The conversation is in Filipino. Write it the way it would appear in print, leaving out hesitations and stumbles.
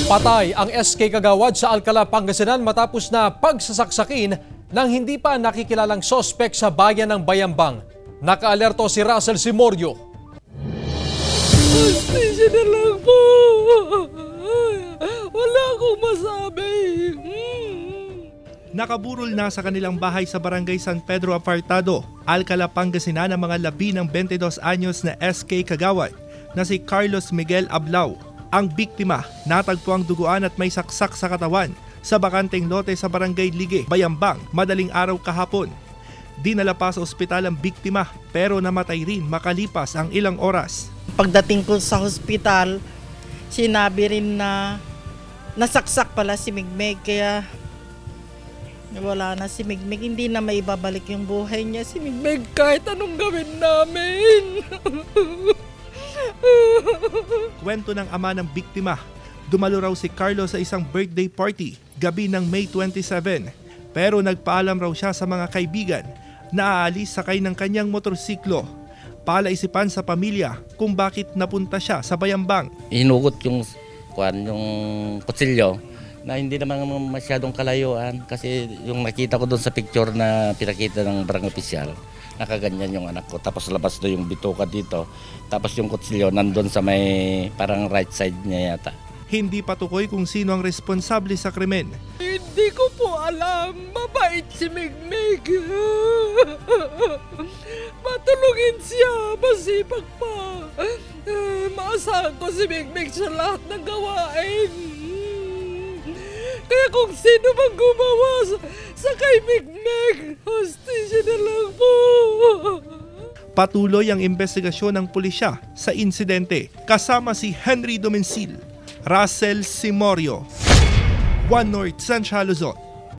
Patay ang SK Kagawad sa Alcala, Pangasinan matapos na pagsasaksakin ng hindi pa nakikilalang sospek sa bayan ng Bayambang. Nakaalerto si Russell Simorio. Hostisya na lang po. Wala akong masabi. Nakaburol na sa kanilang bahay sa Barangay San Pedro Apartado, Alcala, Pangasinan ang mga labi ng 22 anyos na SK Kagawad na si Carlos Miguel Ablao. Ang biktima, natagpuang duguan at may saksak sa katawan sa bakanteng lote sa Barangay Ligue, Bayambang, madaling araw kahapon. Dinala pa sa ospital ang biktima pero namatay rin makalipas ang ilang oras. Pagdating ko sa hospital, sinabi rin na nasaksak pala si Migmig, kaya wala na si Migmig. Hindi na maibabalik yung buhay niya si Migmig kahit anong gawin namin. Kwento ng ama ng biktima, dumalo raw si Carlos sa isang birthday party gabi ng May 27 pero nagpaalam raw siya sa mga kaibigan na aalis sakay ng kanyang motorsiklo. Palaisipan sa pamilya kung bakit napunta siya sa Bayambang. Hinugot yung kutsilyo na hindi naman masyadong kalayuan kasi yung nakita ko doon sa picture na pinakita ng barangay opisyal, nakaganyan yung anak ko. Tapos labas doon yung bituka dito. Tapos yung kutsilyo nandun sa may parang right side niya yata. Hindi patukoy kung sino ang responsable sa krimen. Hindi ko po alam. Mabait si Migmig. Matulungin siya. Masipag pa. Maasahan ko si Migmig sa lahat ng gawain. Kaya kung sino mang gumawa sa kay Migmig, hostisya na lang po. Patuloy ang investigasyon ng pulisya sa insidente kasama si Henry Domencil, Russell Simorio, One North Central Luzon.